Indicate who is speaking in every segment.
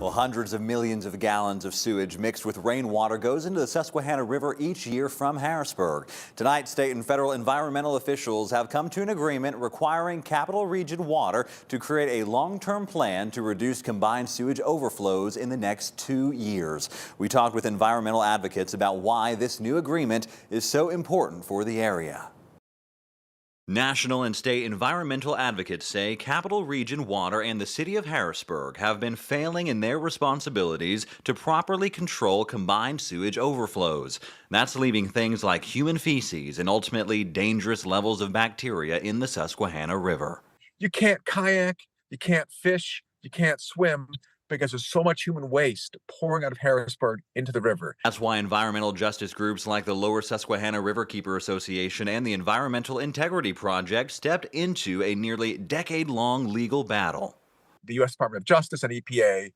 Speaker 1: Well, hundreds of millions of gallons of sewage mixed with rainwater goes into the Susquehanna River each year from Harrisburg. Tonight, state and federal environmental officials have come to an agreement requiring Capital Region Water to create a long-term plan to reduce combined sewage overflows in the next 2 years. We talked with environmental advocates about why this new agreement is so important for the area. National and state environmental advocates say Capital Region Water and the city of Harrisburg have been failing in their responsibilities to properly control combined sewage overflows. That's leaving things like human feces and ultimately dangerous levels of bacteria in the Susquehanna River.
Speaker 2: You can't kayak, you can't fish, you can't swim because there's so much human waste pouring out of Harrisburg into the river.
Speaker 1: That's why environmental justice groups like the Lower Susquehanna Riverkeeper Association and the Environmental Integrity Project stepped into a nearly decade-long legal battle.
Speaker 2: The U.S. Department of Justice and EPA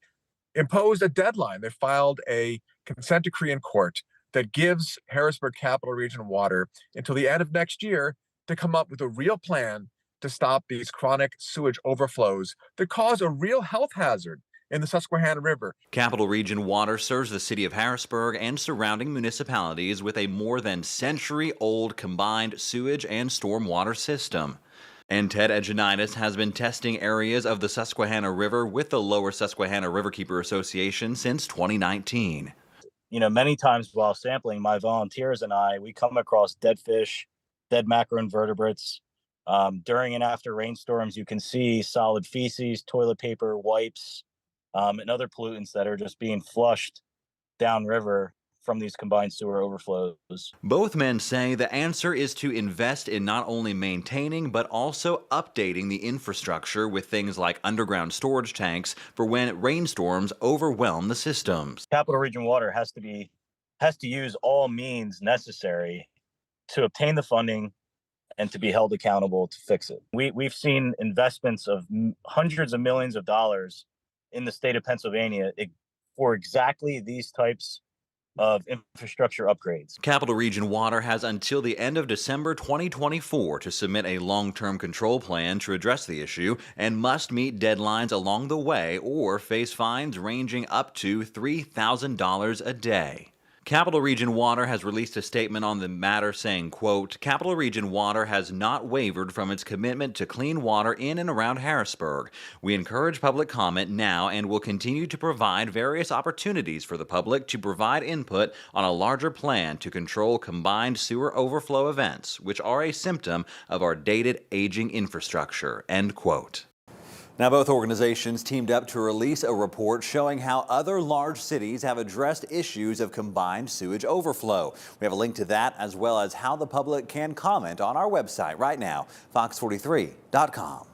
Speaker 2: imposed a deadline. They filed a consent decree in court that gives Harrisburg Capital Region Water until the end of next year to come up with a real plan to stop these chronic sewage overflows that cause a real health hazard in the Susquehanna River.
Speaker 1: Capital Region Water serves the city of Harrisburg and surrounding municipalities with a more than century-old combined sewage and stormwater system. And Ted Edgenitis has been testing areas of the Susquehanna River with the Lower Susquehanna Riverkeeper Association since 2019.
Speaker 3: Many times while sampling, my volunteers and we come across dead fish, dead macroinvertebrates. During and after rainstorms, you can see solid feces, toilet paper, wipes, and other pollutants that are just being flushed downriver from these combined sewer overflows.
Speaker 1: Both men say the answer is to invest in not only maintaining but also updating the infrastructure with things like underground storage tanks for when rainstorms overwhelm the systems.
Speaker 3: Capital Region Water has to use all means necessary to obtain the funding and to be held accountable to fix it. We've seen investments of hundreds of millions of dollars in the state of Pennsylvania for exactly these types of infrastructure upgrades.
Speaker 1: Capital Region Water has until the end of December 2024 to submit a long-term control plan to address the issue and must meet deadlines along the way or face fines ranging up to $3,000 a day. Capital Region Water has released a statement on the matter saying, quote, Capital Region Water has not wavered from its commitment to clean water in and around Harrisburg. We encourage public comment now and will continue to provide various opportunities for the public to provide input on a larger plan to control combined sewer overflow events, which are a symptom of our dated aging infrastructure, end quote. Now, both organizations teamed up to release a report showing how other large cities have addressed issues of combined sewage overflow. We have a link to that as well as how the public can comment on our website right now, fox43.com.